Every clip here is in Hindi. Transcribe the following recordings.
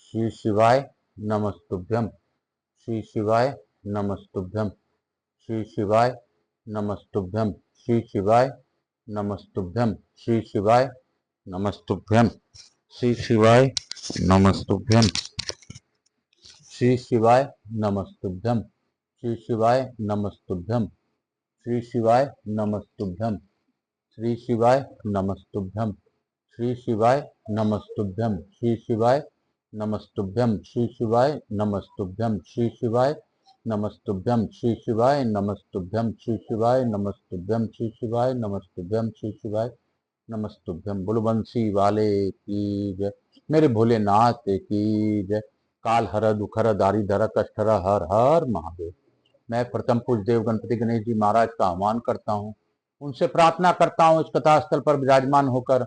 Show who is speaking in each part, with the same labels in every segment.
Speaker 1: श्री शिवाय नमस्तुभ्यम। श्री शिवाय नमस्तुभ्यम। श्री शिवाय नमस्तुभ्यम। श्री शिवाय नमस्तुभ्यम। श्री शिवाय नमस्तुभ्यम। श्री शिवाय नमस्तुभ्यम। श्री शिवाय नमस्तुभ्यम। श्री शिवाय नमस्तुभ्यम। श्री शिवाय नमस्तुभ्यम। श्री शिवाय नमस्तुभ्यम। श्री शिवाय नमस्तुभ्यम। श्री शिवाय नमस्तुभ्यम। श्री शिवाय नमस्तुभ्यम। श्री शिवाय नमस्तुभ्यम। श्री शिवाय नमस्तुभ्यम। श्री शिवाय नमस्तुभ्यम। श्री शिवाय नमस्तुभ्यम। श्री शिवाय नमस्तुभ्यम। बुलबंसी वाले की जय, मेरे भोलेनाथ की जय। काल हर दुखर दारी धर कष्ट हर हर हर महादेव। मैं प्रथम पूज्य देव गणपति गणेश जी महाराज का आह्वान करता हूँ, उनसे प्रार्थना करता हूँ इस कथा स्थल पर विराजमान होकर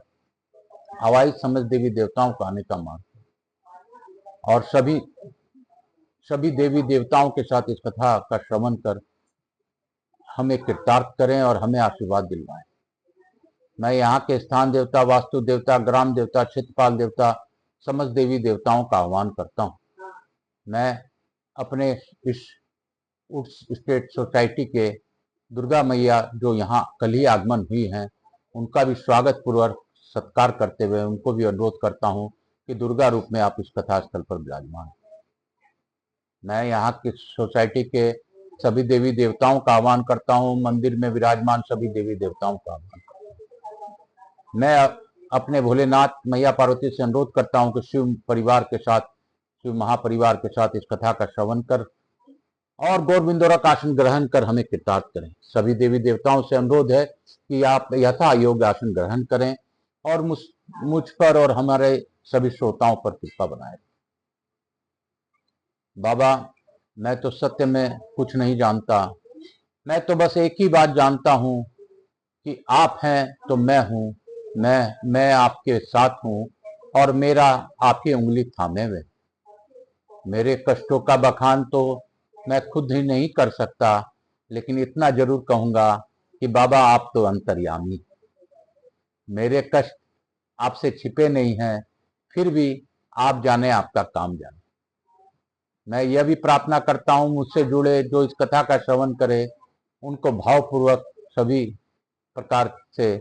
Speaker 1: हवाई समझ देवी देवताओं का आने का मार्ग और सभी देवी देवताओं के साथ इस कथा का श्रवण कर हमें कृतार्थ करें और हमें आशीर्वाद दिलवाएं। मैं यहाँ के स्थान देवता, वास्तु देवता, ग्राम देवता, क्षेत्रपाल देवता, समस्त देवी देवताओं का आह्वान करता हूँ। मैं अपने इस उस स्टेट सोसाइटी के दुर्गा मैया जो यहाँ कल ही आगमन हुई हैं, उनका भी स्वागत पूर्वक सत्कार करते हुए उनको भी अनुरोध करता हूँ कि दुर्गा रूप में आप इस कथा स्थल पर विराजमान। मैं यहाँ की सोसाइटी के सभी देवी देवताओं का आह्वान करता हूँ, मंदिर में विराजमान सभी देवी देवताओं का आह्वान करता हूँ। मैं अपने भोलेनाथ मैया पार्वती से अनुरोध करता हूँ कि शिव परिवार के साथ, शिव महापरिवार के साथ इस कथा का श्रवण कर और गौरविंदोरक आसन ग्रहण कर हमें कृतार्थ करें। सभी देवी देवताओं से अनुरोध है कि आप यथा योग्य आसन ग्रहण करें और मुझ पर और हमारे सभी श्रोताओं पर कृपा बनाए। बाबा, मैं तो सत्य में कुछ नहीं जानता, मैं तो बस एक ही बात जानता हूँ कि आप हैं तो मैं हूँ, मैं आपके साथ हूँ और मेरा आपकी उंगली थामे हुए। मेरे कष्टों का बखान तो मैं खुद ही नहीं कर सकता, लेकिन इतना जरूर कहूंगा कि बाबा आप तो अंतर्यामी। मेरे कष्ट आपसे छिपे नहीं हैं, फिर भी आप जाने, आपका काम जाने। मैं यह भी प्रार्थना करता हूं मुझसे जुड़े जो इस कथा का श्रवण करे, उनको भावपूर्वक सभी प्रकार से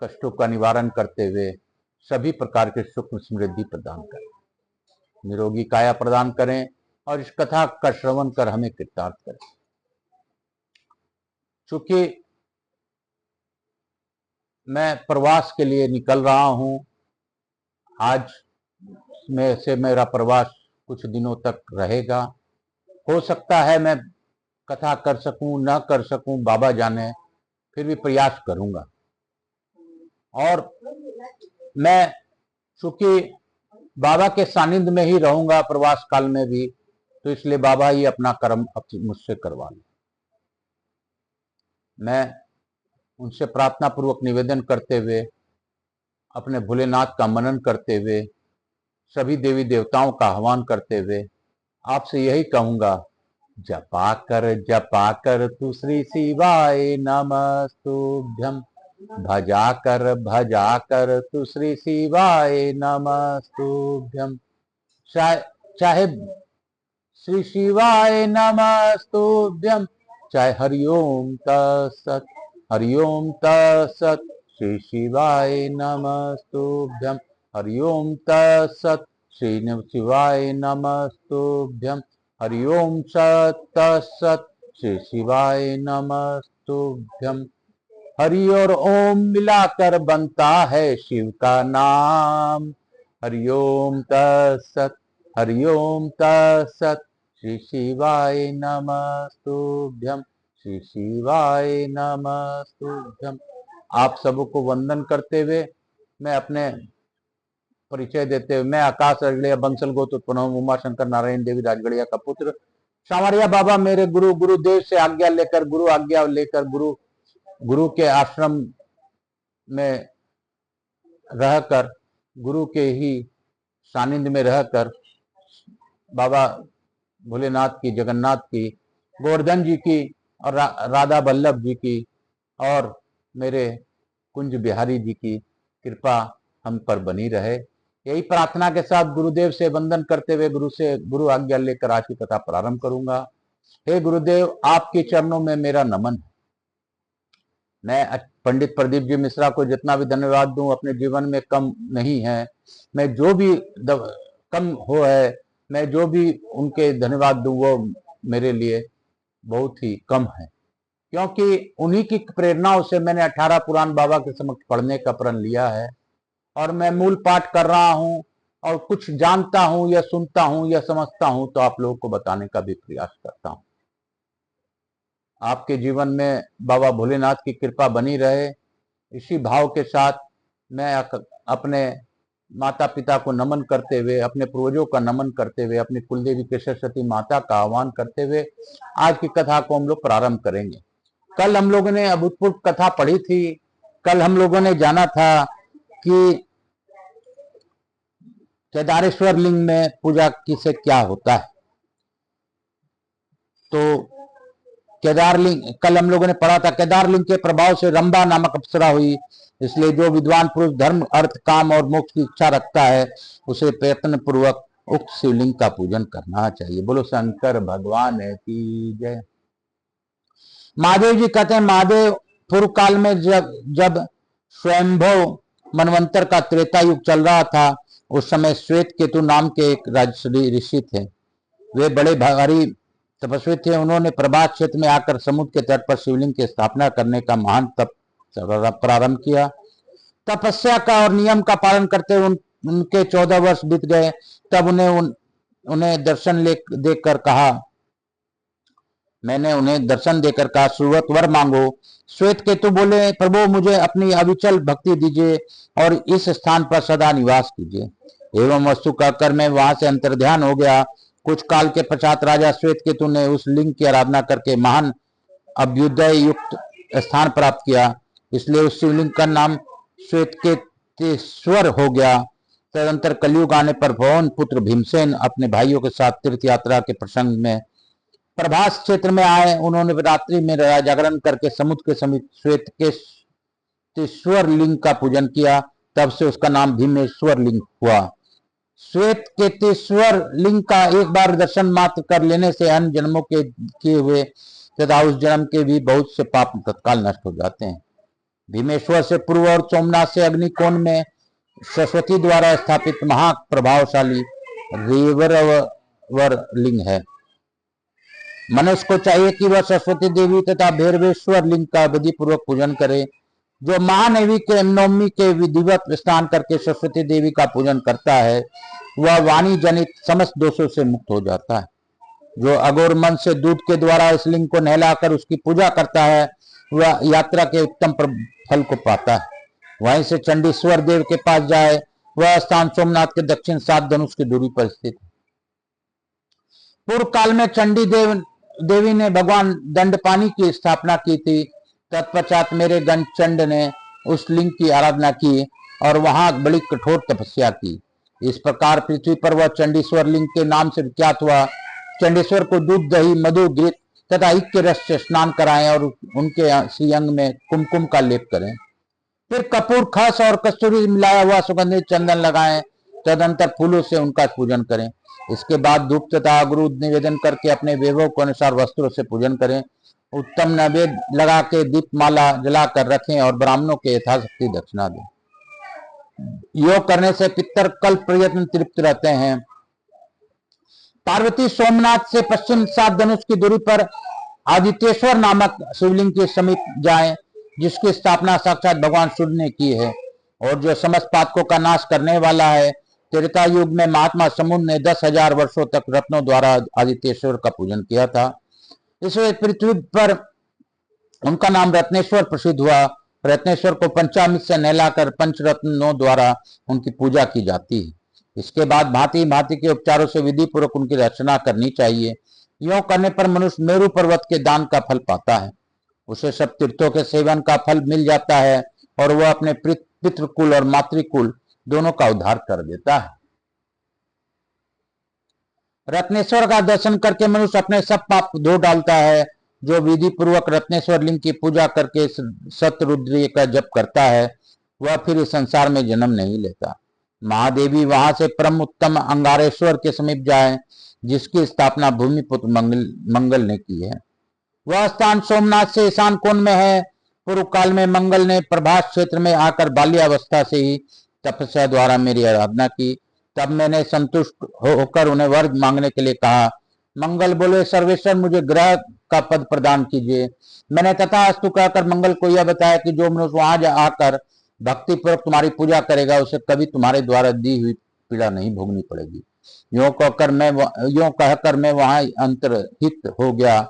Speaker 1: कष्टों का निवारण करते हुए सभी प्रकार के सुख समृद्धि प्रदान करें, निरोगी काया प्रदान करें और इस कथा का श्रवण कर हमें कृतार्थ करें। चूंकि मैं प्रवास के लिए निकल रहा हूं, आज में से मेरा प्रवास कुछ दिनों तक रहेगा। हो सकता है मैं कथा कर सकूं, न कर सकूं, बाबा जाने, फिर भी प्रयास करूंगा। और मैं चूंकि बाबा के सानिध्य में ही रहूंगा प्रवास काल में भी, तो इसलिए बाबा ही अपना कर्म मुझसे करवा लें। मैं उनसे प्रार्थना पूर्वक निवेदन करते हुए, अपने भोलेनाथ का मनन करते हुए, सभी देवी देवताओं का आह्वान करते हुए आपसे यही कहूंगा, जपा कर तू श्री शिवाय नमस्तुभ्यम। भजा कर तू श्री शिवाय नमस्तुभ्यम। चाहे श्री शिवाय नमस्तुभ्यम, चाहे हरिओम तत्सत, हरिओम तत्सत। श्री शिवाय नमस्तुभ्यम, हरिओम तत्सत। श्री शिवाय नमस्तुभ्यम, हरिओम तत्सत। श्री शिवाय नमस्तुभ्यम। हरि और ओम मिलाकर बनता है शिव का नाम। हरि ओम तत्सत, हरि ओम तत्सत। श्री शिवाय नमस्तुभ्यम, श्री शिवाय नमस्तुभ्यम। आप सबको वंदन करते हुए मैं अपने परिचय देते हुए, मैं आकाश राजगढ़िया बंसल गोत्र उत्पन्न उमा शंकर नारायण देवी राजगढ़िया का पुत्र सांवरिया बाबा मेरे गुरुदेव से आज्ञा लेकर, गुरु के आश्रम में रहकर, गुरु के ही सानिध्य में रहकर बाबा भोलेनाथ की, जगन्नाथ की, गोवर्धन जी की और राधा वल्लभ जी की और मेरे कुंज बिहारी जी की कृपा हम पर बनी रहे। यही प्रार्थना के साथ गुरुदेव से वंदन करते हुए गुरु आज्ञा लेकर आज की कथा प्रारंभ करूंगा। हे गुरुदेव, आपके चरणों में मेरा नमन है। मैं पंडित प्रदीप जी मिश्रा को जितना भी धन्यवाद दूं अपने जीवन में कम नहीं है। मैं जो भी कम हो है, मैं जो भी उनके धन्यवाद दूं वो मेरे लिए बहुत ही कम है, क्योंकि उन्हीं की प्रेरणाओं से मैंने 18 पुराण बाबा के समक्ष पढ़ने का प्रण लिया है और मैं मूल पाठ कर रहा हूं और कुछ जानता हूं या सुनता हूं या समझता हूं तो आप लोगों को बताने का भी प्रयास करता हूं। आपके जीवन में बाबा भोलेनाथ की कृपा बनी रहे, इसी भाव के साथ मैं अपने माता पिता को नमन करते हुए, अपने पूर्वजों का नमन करते हुए, अपनी कुलदेवी के सरस्वती माता का आह्वान करते हुए आज की कथा को हम लोग प्रारंभ करेंगे। कल हम लोगों ने अभूतपूर्व कथा पढ़ी थी। कल हम लोगों ने जाना था कि केदारेश्वर लिंग में पूजा किसे क्या होता है। तो केदार लिंग, कल हम लोगों ने पढ़ा था, केदार लिंग के प्रभाव से रंभा नामक अप्सरा हुई, इसलिए जो विद्वान पुरुष धर्म अर्थ काम और मोक्ष की इच्छा रखता है उसे प्रयत्न पूर्वक उक्त शिवलिंग का पूजन करना चाहिए। बोलो शंकर भगवान की जय। महादेव जी कहते हैं, महादेव पूर्व काल में जब स्वयंभव मनवंतर का त्रेता युग चल रहा था, उस समय श्वेत केतु नाम के एक राजर्षि ऋषि थे। वे बड़े भारी तपस्वी थे। उन्होंने प्रभात क्षेत्र में आकर समुद्र के तट पर शिवलिंग की स्थापना करने का महान तप प्रारंभ किया। तपस्या का और नियम का पालन करते हुए उनके 14 वर्ष बीत गए। तब उन्हें दर्शन देकर कहा, मैंने उन्हें दर्शन देकर कहा, सुव्रत वर मांगो। श्वेत केतु बोले, प्रभु मुझे अपनी अविचल भक्ति दीजिए और इस स्थान पर सदा निवास कीजिए। एवं वस्तु कहकर मैं वहां से अंतर्ध्यान हो गया। कुछ काल के पश्चात राजा श्वेत केतु ने उस लिंग की आराधना करके महान अभ्युदय युक्त स्थान प्राप्त किया, इसलिए उस शिवलिंग का नाम श्वेत केतेश्वर हो गया। तदंतर कलयुग आने पर भवन पुत्र भीमसेन अपने भाइयों के साथ तीर्थ यात्रा के प्रसंग में प्रभास क्षेत्र में आए। उन्होंने रात्रि में जागरण करके समुद्र के समीप श्वेत केतेश्वर लिंग का पूजन किया। तब से उसका नाम भीमेश्वर लिंग हुआ। श्वेत केतेश्वर लिंग का एक बार दर्शन मात्र कर लेने से अन्य जन्मों के किए हुए तथा उस जन्म के भी बहुत से पाप तत्काल नष्ट हो जाते हैं। भीमेश्वर से पूर्व और सोमनाथ से अग्निकोण में सरस्वती द्वारा स्थापित महाप्रभावशाली रेवरवर लिंग है। मनुष्य को चाहिए कि वह सरस्वती देवी तथा भैरवेश्वर लिंग का विधि पूर्वक पूजन करे। जो महानवमी के नवमी के विधिवत स्नान करके सरस्वती देवी का पूजन करता है वह वाणी जनित समस्त दोषों से मुक्त हो जाता है। जो अघोर मन से दूध के द्वारा इस लिंग को नहलाकर उसकी पूजा करता है वह यात्रा के उत्तम फल को पाता है। वहीं से चंडीश्वर देव के पास जाए, वह स्थान सोमनाथ के दक्षिण 7 धनुष की दूरी पर स्थित है। पूर्व काल में चंडी देवी ने भगवान दंडपानी की स्थापना की थी। तत्पश्चात मेरे गण चंड ने उस लिंग की आराधना की और वहां बड़ी कठोर तपस्या की। इस प्रकार पृथ्वी पर वह चंडीश्वर लिंग के नाम से विख्यात हुआ। चंडीश्वर को दूध दही मधु घृत तथा ईख के रस से स्नान कराएं और उनके श्रीअंग में कुमकुम का लेप करें। फिर कपूर खस और कस्तूरी मिलाया हुआ सुगंधित चंदन लगाएं। तदंतर फूलों से उनका पूजन करें। इसके बाद धूप तथा अगरू निवेदन करके अपने वैभव के अनुसार वस्त्रों से पूजन करें। उत्तम नैवेद्य लगा के दीपमाला जलाकर रखें और ब्राह्मणों के यथाशक्ति दक्षिणा दें। योग करने से पितर कल्प प्रयत्न तृप्त रहते हैं। पार्वती सोमनाथ से पश्चिम 7 धनुष की दूरी पर आदित्येश्वर नामक शिवलिंग के समीप जाएं, जिसकी स्थापना साक्षात भगवान सूर्य ने की है और जो समस्त पातकों का नाश करने वाला है। त्रेता युग में महात्मा समुद्र ने 10,000 वर्षों तक रत्नों द्वारा आदित्येश्वर का पूजन किया था। इसलिए पृथ्वी पर उनका नाम रत्नेश्वर प्रसिद्ध हुआ। रत्नेश्वर को पंचामृत से नहलाकर पंचरत्नों द्वारा उनकी पूजा की जाती है। इसके बाद भांति भांति के उपचारों से विधि पूर्वक उनकी रचना करनी चाहिए। यूं करने पर मनुष्य मेरु पर्वत के दान का फल पाता है। उसे सब तीर्थों के सेवन का फल मिल जाता है और वह अपने पितृकुल और मातृकुल दोनों का उद्धार कर देता है। रत्नेश्वर का दर्शन करके मनुष्य अपने सब पाप धो डालता है। जो विधि पूर्वक रत्नेश्वर लिंग की पूजा करके सतरुद्री का जप करता है वह फिर इस संसार में जन्म नहीं लेता। महादेवी वहां से परम उत्तम अंगारेश्वर के समीप जाए, जिसकी स्थापना भूमिपुत्र मंगल ने की है। वह स्थान सोमनाथ से ईशान कोण में है। पूर्व काल में मंगल ने प्रभास क्षेत्र में आकर बाल्यावस्था से ही तपस्या द्वारा मेरी आराधना की। तब मैंने संतुष्ट होकर उन्हें वर मांगने के लिए कहा। मंगल बोले, सर्वेश्वर मुझे ग्रह का पद प्रदान कीजिए। मैंने तथास्तु कहकर मंगल को यह बताया कि जो मनुष्य वहां आकर भक्ति पूर्वक तुम्हारी पूजा करेगा, उसे कभी तुम्हारे द्वारा दी हुई पीड़ा नहीं भोगनी पड़ेगी। यूं कहकर मैं वहां अंतर्हित हो गया।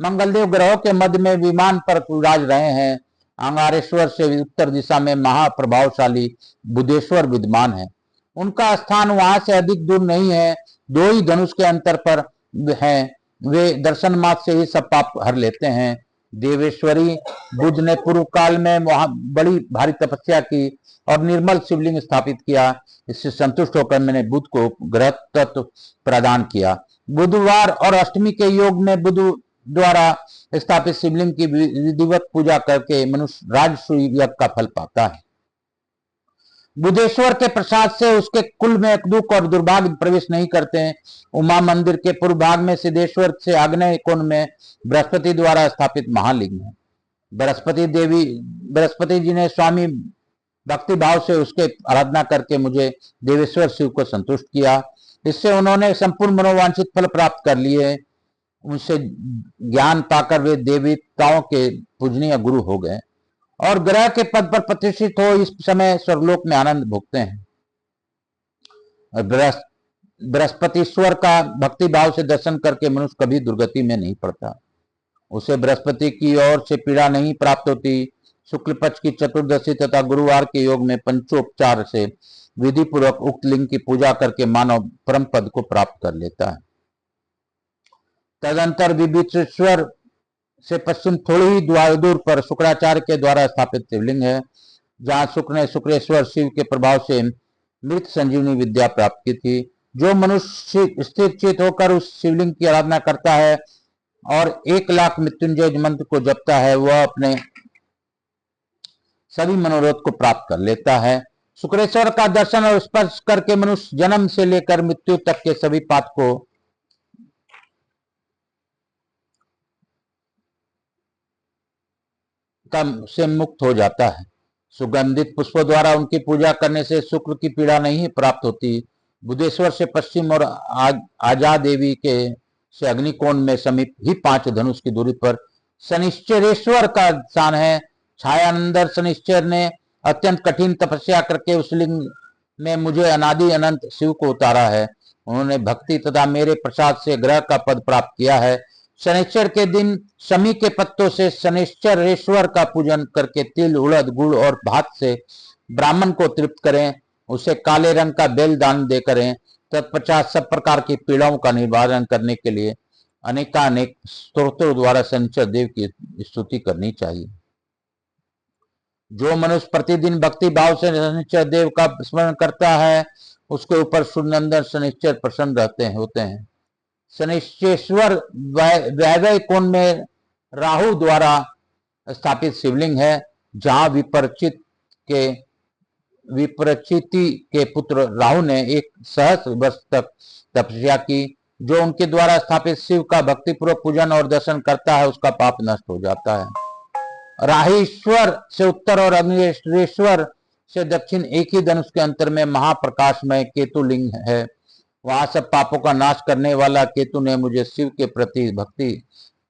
Speaker 1: मंगलदेव ग्रहों के मध्य में विमान पर विराज रहे हैं। अंगारेश्वर से उत्तर दिशा में महाप्रभावशाली बुधेश्वर विद्यमान है। उनका स्थान वहां से अधिक दूर नहीं है, 2 ही धनुष के अंतर पर हैं। वे दर्शन मात्र से ही सब पाप हर लेते हैं। देवेश्वरी बुध ने पूर्व काल में वहां बड़ी भारी तपस्या की और निर्मल शिवलिंग स्थापित किया। इससे संतुष्ट होकर मैंने बुध को ग्रह तत्व प्रदान किया। बुधवार और अष्टमी के योग में बुध द्वारा स्थापित शिवलिंग की विधिवत पूजा करके मनुष्य राजसूय यज्ञ का फल पाता है। बुधेश्वर के प्रसाद से उसके कुल में दुख और दुर्भाग्य प्रवेश नहीं करते हैं। उमा मंदिर के पूर्व भाग में सिद्धेश्वर से आग्नेय कोण में बृहस्पति द्वारा स्थापित महालिंग है। बृहस्पति जी ने स्वामी भक्ति भाव से उसके आराधना करके मुझे देवेश्वर शिव को संतुष्ट किया। इससे उन्होंने संपूर्ण मनोवांछित फल प्राप्त कर लिए। उनसे ज्ञान पाकर वे देवताओं के पूजनीय गुरु हो गए और ग्रह के पद पर प्रतिष्ठित हो इस समय स्वर्गलोक में आनंद भोगते हैं। बृहस्पतिश्वर का भक्ति भाव से दर्शन करके मनुष्य कभी दुर्गति में नहीं पड़ता। उसे बृहस्पति की ओर से पीड़ा नहीं प्राप्त होती। शुक्ल पक्ष की चतुर्दशी तथा गुरुवार के योग में पंचोपचार से विधि पूर्वक उक्त लिंग की पूजा करके मानव परम पद को प्राप्त कर लेता है। तदंतर विभीषेश्वर से पश्चिम थोड़ी ही दूर पर शुक्राचार्य के द्वारा स्थापित शिवलिंग है, जहां शुक्र ने शुक्रेश्वर शिव के प्रभाव से मृत संजीवनी विद्या प्राप्त की थी। जो मनुष्य स्थिर चित होकर उस शिवलिंग की आराधना करता है और 1,00,000 मृत्युंजय मंत्र को जपता है, वह अपने सभी मनोरथ को प्राप्त कर लेता है। शुक्रेश्वर का दर्शन और स्पर्श करके मनुष्य जन्म से लेकर मृत्यु तक के सभी पाप को से मुक्त हो जाता है। सुगंधित पुष्पों द्वारा उनकी पूजा करने से शुक्र की पीड़ा नहीं प्राप्त होती। बुधेश्वर से पश्चिम और आजा देवी के से अग्निकोण में समीप ही 5 धनुष की दूरी पर शनिश्चरेश्वर का स्थान है। छायानंदर शनिश्चर ने अत्यंत कठिन तपस्या करके उस लिंग में मुझे अनादि अनंत शिव को उतारा है। उन्होंने भक्ति तथा मेरे प्रसाद से ग्रह का पद प्राप्त किया है। शनिश्चर के दिन शमी के पत्तों से शनिश्चरेश्वर का पूजन करके तिल, उड़द, गुड़ और भात से ब्राह्मण को तृप्त करें। उसे काले रंग का बेल दान दे करें। तत्पश्चात सब प्रकार की पीड़ाओं का निवारण करने के लिए अनेकानेक स्तोत्रों द्वारा शनिश्चर देव की स्तुति करनी चाहिए। जो मनुष्य प्रतिदिन भक्ति भाव से शनिश्चर देव का स्मरण करता है, उसके ऊपर सूर्यनंदन शनिश्चर प्रसन्न होते हैं। शनिश्चरेश्वर वैवय कोण में राहु द्वारा स्थापित शिवलिंग है, जहां विपरचिति के पुत्र राहु ने 1 सहस्र वर्ष तक तपस्या की। जो उनके द्वारा स्थापित शिव का भक्तिपूर्वक पूजन और दर्शन करता है, उसका पाप नष्ट हो जाता है। राहीश्वर से उत्तर और अग्निश्वरेश्वर से दक्षिण एक ही धनुष के अंतर में महाप्रकाशमय केतु लिंग है। वहां सब पापों का नाश करने वाला केतु ने मुझे शिव के प्रति भक्ति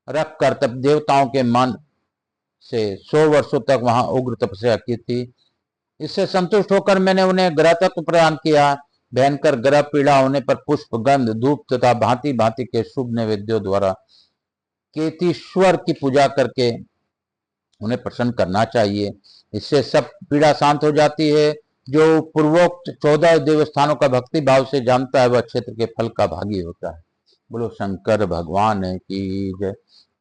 Speaker 1: रखकर तब देवताओं के मन से 100 वर्षों तक वहां उग्र तपस्या की थी। इससे संतुष्ट होकर मैंने उन्हें ग्रह तत्व प्रदान किया। भयंकर ग्रह पीड़ा होने पर पुष्प, गंध, धूप तथा भांति भांति के शुभ नैवेद्यों द्वारा केतीश्वर की पूजा करके उन्हें प्रसन्न करना चाहिए। इससे सब पीड़ा शांत हो जाती है। जो पूर्वोक्त 14 देवस्थानों का भक्ति भाव से जानता है, वह क्षेत्र के फल का भागी होता है। बोलो शंकर भगवान की जय।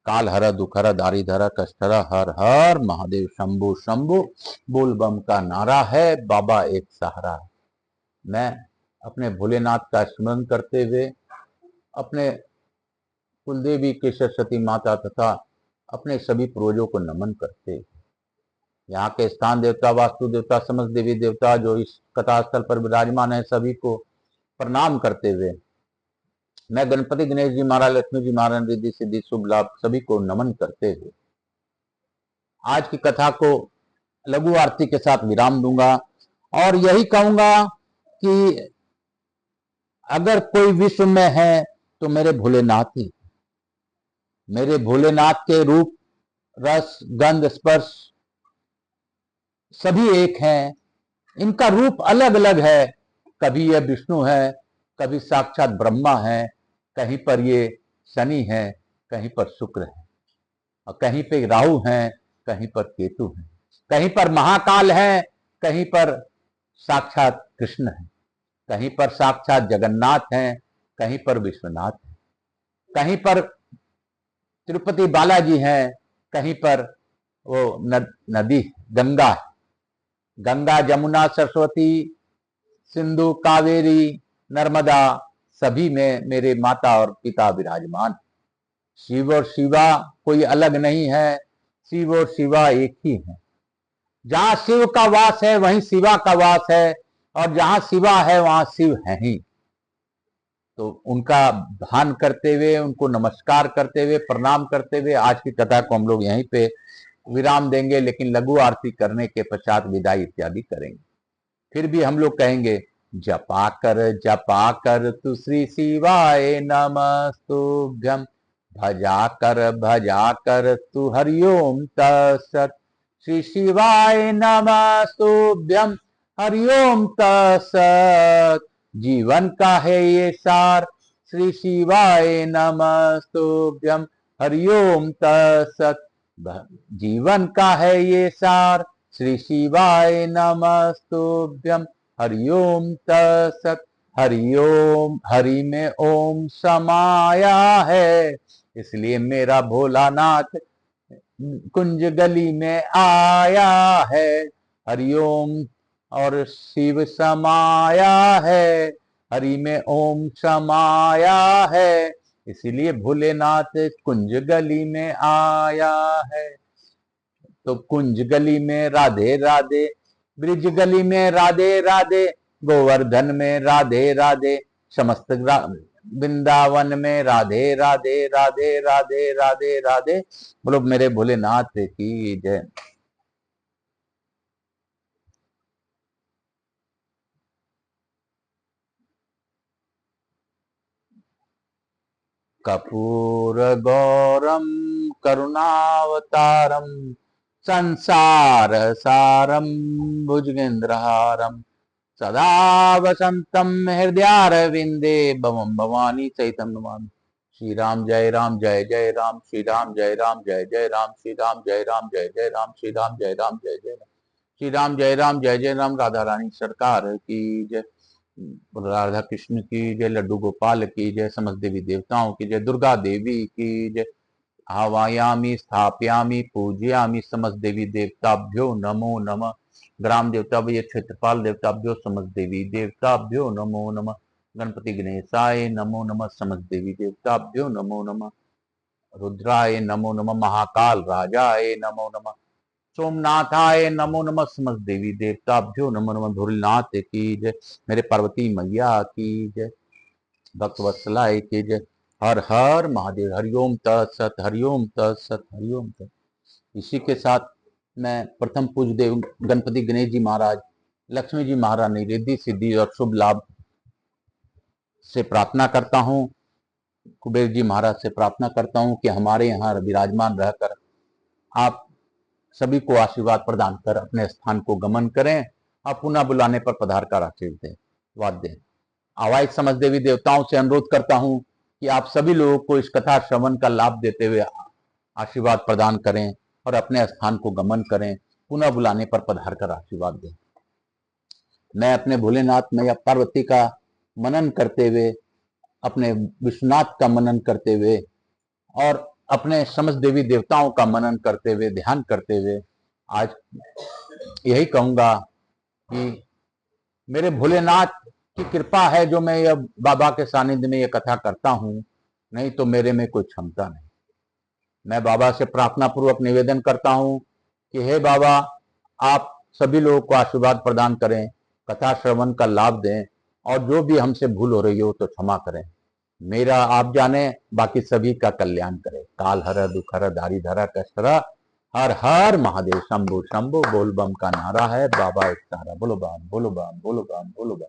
Speaker 1: काल हर, दुख हर, दारिधर, कष्ट हर हर महादेव शंभु शंभु। बोल बम का नारा है, बाबा एक सहारा है। मैं अपने भोलेनाथ का स्मरण करते हुए अपने कुलदेवी के सरस्वती माता तथा अपने सभी पूर्वजों को नमन करते यहाँ के स्थान देवता, वास्तु देवता, समस्त देवी देवता जो इस कथा स्थल पर विराजमान है, सभी को प्रणाम करते हुए मैं गणपति गणेश जी महाराज, लक्ष्मी जी महाराज, रिद्धि सिद्धि शुभ लाभ सभी को नमन करते हुए आज की कथा को लघु आरती के साथ विराम दूंगा और यही कहूंगा कि अगर कोई विश्व में है तो मेरे भोलेनाथ ही, मेरे भोलेनाथ के रूप, रस, गंध, स्पर्श सभी एक हैं। इनका रूप अलग अलग है, कभी यह विष्णु है, कभी साक्षात ब्रह्मा है, कहीं पर ये शनि है, कहीं पर शुक्र है, और कहीं पे राहु है, कहीं पर केतु है, कहीं पर महाकाल है, कहीं पर साक्षात कृष्ण है, कहीं पर साक्षात जगन्नाथ है, कहीं पर विश्वनाथ है, कहीं पर तिरुपति बालाजी हैं, कहीं पर वो नदी गंगा है। गंगा, जमुना, सरस्वती, सिंधु, कावेरी, नर्मदा सभी में मेरे माता और पिता विराजमान। शिव और शिवा कोई अलग नहीं है, शिव और शिवा एक ही है। जहां शिव का वास है वहीं शिवा का वास है, और जहां शिवा है वहां शिव है ही। तो उनका ध्यान करते हुए, उनको नमस्कार करते हुए, प्रणाम करते हुए आज की कथा को हम लोग यहीं पे विराम देंगे, लेकिन लघु आरती करने के पश्चात विदाई इत्यादि करेंगे। फिर भी हम लोग कहेंगे जपा कर तू श्री शिवाय नमस्तुभ्यम, भजा कर तू हरिओम तत्सत, श्री शिवाय नमस्तुभ्यम, हरिओम तत्सत। जीवन का है ये सार, श्री शिवाय नमस्तुभ्यम, हरिओम तत्सत। जीवन का है ये सार, श्री शिवाय नमस्तुभ्यम, हरिओम तत्सत। हरिओम, हरि में ओम समाया है, इसलिए मेरा भोलानाथ कुंज गली में आया है। हरिओम और शिव समाया है, हरि में ओम समाया है, इसीलिए भोलेनाथ कुंज गली में आया है। तो कुंज गली में राधे राधे, ब्रिज गली में राधे राधे, गोवर्धन में राधे राधे, समस्त वृंदावन में राधे राधे राधे राधे राधे राधे। बोलो मेरे भोलेनाथ की जय। कर्पूर गौरम करुणावतारम, संसार सारम भुजगेंद्रहारम, सदा वसंतम हृदयारविंदे भवम भवानी सहितम नमामि। श्री राम जय राम जय जय राम, श्री राम जय राम जय जय राम, श्री राम जय राम जय जय राम, श्री राम जय राम जय जय राम, श्री राम जय राम जय जय राम। राधा रानी सरकार की जय, राधा कृष्ण की जय, लड्डू गोपाल की जय, समस्त देवी देवताओं की जय, दुर्गा देवी की जय। आवायामी स्थापयामी पूजयामी, समस्त देवी देवताभ्यो नमो नमः। ग्राम देवता भय क्षेत्रपाल देवताभ्यो, समस्त देवी देवताभ्यो नमो नमः। गणपति गणेशाय नमो नमः, समस्त देवी देवताभ्यो नमो नमः। रुद्राय नमो नमः, महाकाल राजाय नमो नमः, सोमनाथाय नमो नमः, समस्त देवी देवताभ्यो नमो नमः। भोलेनाथ की जय, मेरे पार्वती मैया की जय, भक्त वत्सलाय की जय। हर हर महादेव। हरिओम तत्सत, हरिओम तत्सत, हरिओम तत्सत। इसी के साथ मैं प्रथम पूज्य देव गणपति गणेश जी महाराज, लक्ष्मी जी महारानी, रिद्धि सिद्धि और शुभ लाभ से प्रार्थना करता हूँ। कुबेर जी महाराज से प्रार्थना करता हूँ कि हमारे यहाँ विराजमान रहकर आप सभी को आशीर्वाद प्रदान कर अपने स्थान को गमन करें और पुनः बुलाने पर पधार कर आशीर्वाद दें। आवाज समस्त देवी देवताओं से अनुरोध करता हूं कि आप सभी लोगों को इस कथा श्रवण का लाभ देते हुए आशीर्वाद प्रदान करें और अपने स्थान को गमन करें, पुनः बुलाने पर पधार कर आशीर्वाद दें। मैं अपने भोलेनाथ मैया पार्वती का मनन करते हुए, अपने विश्वनाथ का मनन करते हुए और अपने समस्त देवी देवताओं का मनन करते हुए, ध्यान करते हुए आज यही कहूंगा कि मेरे भोलेनाथ की कृपा है जो मैं यह बाबा के सानिध्य में यह कथा करता हूं, नहीं तो मेरे में कोई क्षमता नहीं। मैं बाबा से प्रार्थना पूर्वक निवेदन करता हूं कि हे बाबा, आप सभी लोगों को आशीर्वाद प्रदान करें, कथा श्रवण का लाभ दें और जो भी हमसे भूल हो रही हो तो क्षमा करें। मेरा आप जाने, बाकी सभी का कल्याण करें। काल हर दुख हर दारी धरा कष्ट हरा, हर हर महादेव शंभु शंभु। बोल बम का नारा है, बाबा एक तारा। बोलो बम बोलो बम बोलो बम बोलो बम।